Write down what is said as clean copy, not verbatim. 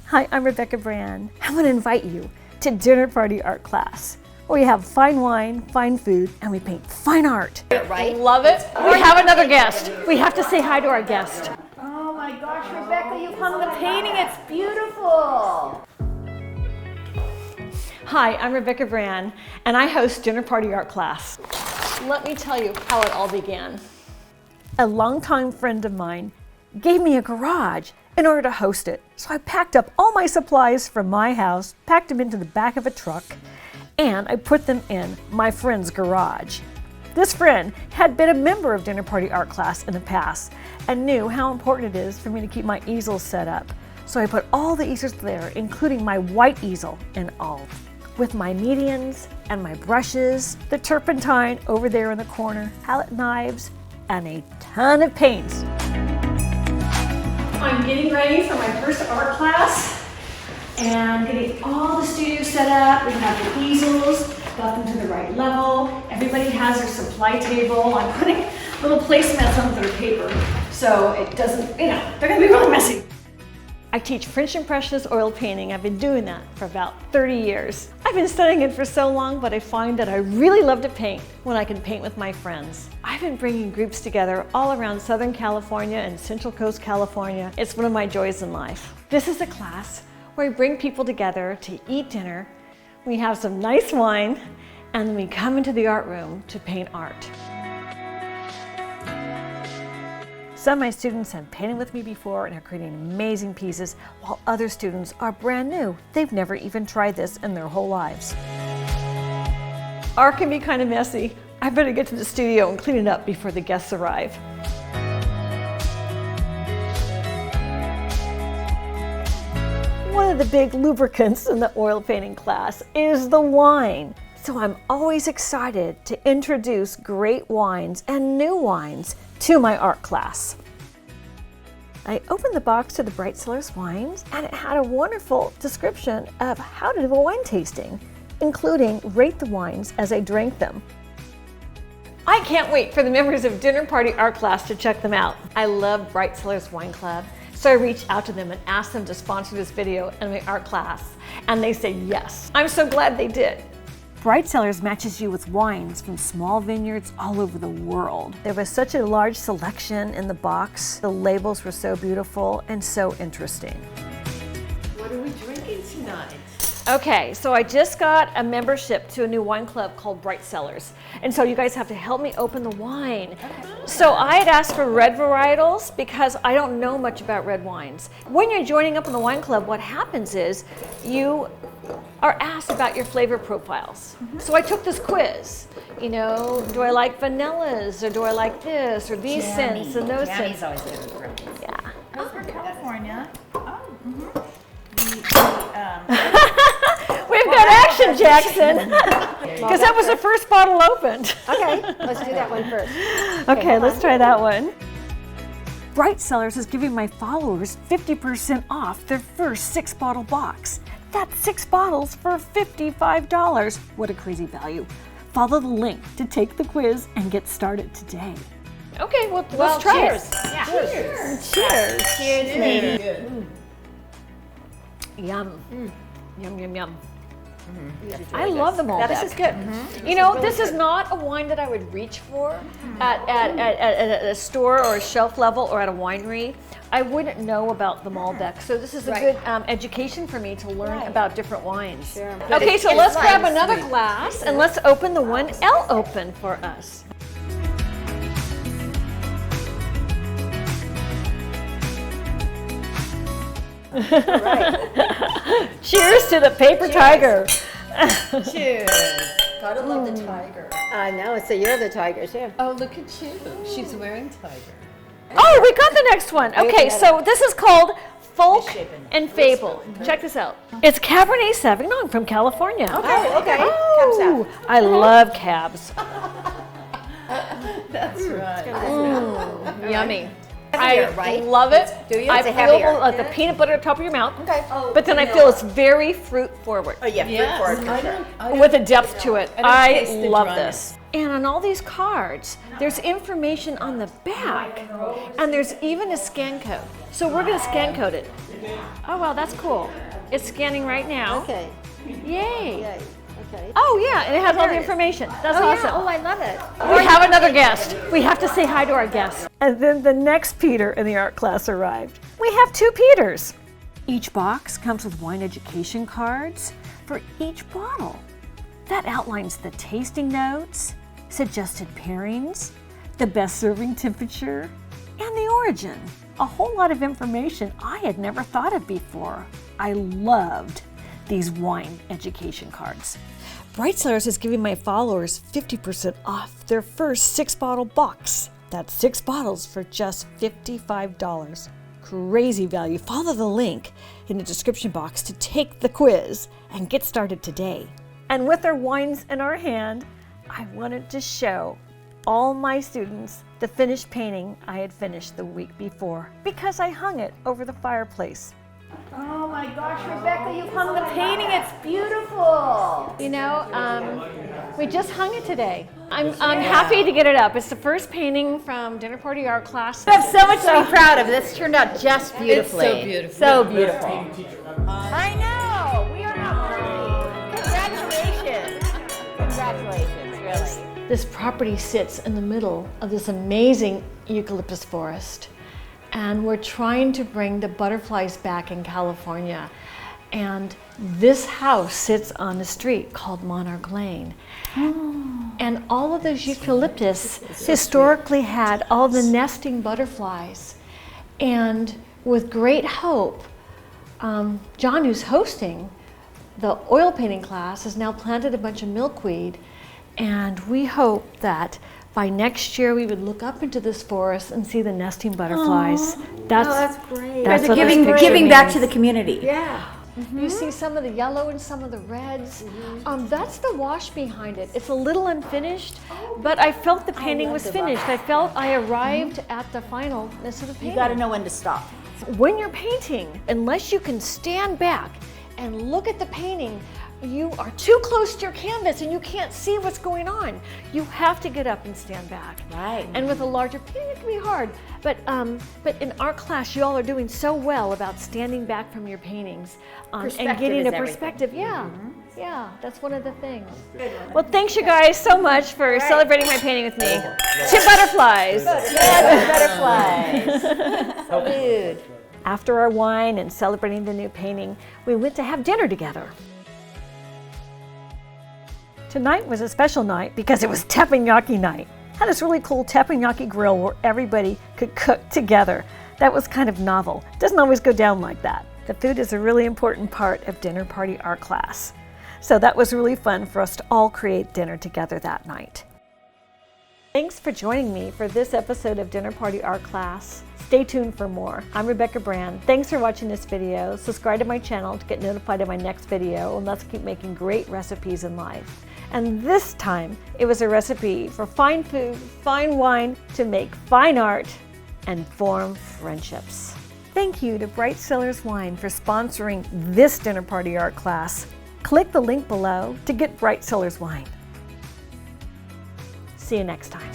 Hi, I'm Rebecca Brand. I want to invite you to Dinner Party Art Class, where we have fine wine, fine food, and we paint fine art. Right? Love it. We have another guest. We have to say hi to our guest. Oh my gosh, Rebecca, you've hung the painting. It's beautiful. Hi, I'm Rebecca Brand, and I host Dinner Party Art Class. Let me tell you how it all began. A longtime friend of mine gave me a garage in order to host it. So I packed up all my supplies from my house, packed them into the back of a truck, and I put them in my friend's garage. This friend had been a member of Dinner Party Art Class in the past and knew how important it is for me to keep my easels set up. So I put all the easels there, including my white easel and all, with my medians and my brushes, the turpentine over there in the corner, palette knives, and a ton of paints. I'm getting ready for my first art class and getting all the studio set up. We have the easels, got them to the right level. Everybody has their supply table. I'm putting little placemats on their paper so it doesn't, they're gonna be really messy. I teach French Impressionist oil painting. I've been doing that for about 30 years. I've been studying it for so long, but I find that I really love to paint when I can paint with my friends. I've been bringing groups together all around Southern California and Central Coast California. It's one of my joys in life. This is a class where we bring people together to eat dinner, we have some nice wine, and then we come into the art room to paint art. Some of my students have painted with me before and are creating amazing pieces, while other students are brand new. They've never even tried this in their whole lives. Art can be kind of messy. I better get to the studio and clean it up before the guests arrive. One of the big lubricants in the oil painting class is the wine. So I'm always excited to introduce great wines and new wines to my art class. I opened the box to the Bright Cellars wines, and it had a wonderful description of how to do a wine tasting, including rate the wines as I drank them. I can't wait for the members of Dinner Party Art Class to check them out. I love Bright Cellars Wine Club, so I reached out to them and asked them to sponsor this video in my art class, and they said yes. I'm so glad they did. Bright Cellars matches you with wines from small vineyards all over the world. There was such a large selection in the box. The labels were so beautiful and so interesting. What are we drinking tonight? Okay, so I just got a membership to a new wine club called Bright Cellars. And so you guys have to help me open the wine. Okay. So I had asked for red varietals because I don't know much about red wines. When you're joining up in the wine club, what happens is you are asked about your flavor profiles. So I took this quiz. Do I like vanillas, or do I like this, or these scents and those scents? Always good for me. Yeah. Oh, from California. Oh. We've got action, Jackson. Because that was the first bottle opened. Okay, let's do that one first. Okay, let's try that one. Bright Cellars is giving my followers 50% off their first 6-bottle box. That's 6 bottles for $55. What a crazy value. Follow the link to take the quiz and get started today. Okay, well, let's try cheers. it. Yeah. Cheers. Cheers. Cheers. Good. Yum. Yum, yum, yum. I love them all. This is good. This is not a wine that I would reach for at a store or a shelf level or at a winery. I wouldn't know about the Malbec, so this is a good education for me to learn about different wines. Sure. Okay, so let's grab another glass and let's open the one Elle opened for us. Cheers to the paper tiger. Cheers. Gotta love the tiger. I know, so you're the tiger too. Oh, look at you. She's wearing tiger. Oh, we got the next one. Okay, so this is called Folk and Fable. Check this out. It's Cabernet Sauvignon from California. Okay. Oh, I love cabs. That's right. Yummy. Heavier, I right? love it. Do you? I It's a feel heavier. like the peanut butter at the top of your mouth. Okay. But then I feel it's very fruit forward Oh yeah, Yes. fruit forward for I sure. don't with a depth to it. I don't taste I the love dryness. this. And on all these cards, there's information on the back, and there's even a scan code. So we're gonna scan code it. Oh, wow, that's cool. It's scanning right now. Okay. Yay. Yay. Okay. Oh yeah, and it has all the information. That's awesome. Yeah. Oh, I love it. We have another guest. We have to say hi to our guest. And then the next Peter in the art class arrived. We have 2 Peters. Each box comes with wine education cards for each bottle. That outlines the tasting notes, suggested pairings, the best serving temperature, and the origin. A whole lot of information I had never thought of before. I loved these wine education cards. Bright Cellars is giving my followers 50% off their first 6-bottle box. That's 6 bottles for just $55. Crazy value. Follow the link in the description box to take the quiz and get started today. And with our wines in our hand, I wanted to show all my students the finished painting I had finished the week before because I hung it over the fireplace. Oh my gosh, Rebecca, you've hung the painting. It's beautiful. You know, we just hung it today. I'm happy to get it up. It's the first painting from Dinner Party Art Class. You have so much to be proud of. This turned out just beautifully. It's so beautiful. So beautiful. I know. We are not worthy. Congratulations. Congratulations, really. This property sits in the middle of this amazing eucalyptus forest. And we're trying to bring the butterflies back in California. And this house sits on a street called Monarch Lane. Oh. And all of those eucalyptus historically had all the nesting butterflies. And with great hope, John, who's hosting the oil painting class, has now planted a bunch of milkweed. And we hope that by next year, we would look up into this forest and see the nesting butterflies. That's great. That's Guys what are this picture giving back means. to the community. Yeah. You see some of the yellow and some of the reds. That's the wash behind it. It's a little unfinished, but I felt the painting was finished. I felt I arrived at the finalness of the painting. You got to know when to stop. When you're painting, unless you can stand back and look at the painting, you are too close to your canvas and you can't see what's going on. You have to get up and stand back. Right. And with a larger painting, it can be hard. But in art class, you all are doing so well about standing back from your paintings and getting a perspective. Yeah, yeah, that's one of the things. Well, thanks you guys so much for celebrating my painting with me. To butterflies. Butterflies. Dude. After our wine and celebrating the new painting, we went to have dinner together. Tonight was a special night because it was Teppanyaki night. Had this really cool Teppanyaki grill where everybody could cook together. That was kind of novel. Doesn't always go down like that. The food is a really important part of Dinner Party Art Class. So that was really fun for us to all create dinner together that night. Thanks for joining me for this episode of Dinner Party Art Class. Stay tuned for more. I'm Rebecca Brand. Thanks for watching this video. Subscribe to my channel to get notified of my next video, and let's keep making great recipes in life. And this time, it was a recipe for fine food, fine wine, to make fine art and form friendships. Thank you to Bright Cellars Wine for sponsoring this Dinner Party Art Class. Click the link below to get Bright Cellars Wine. See you next time.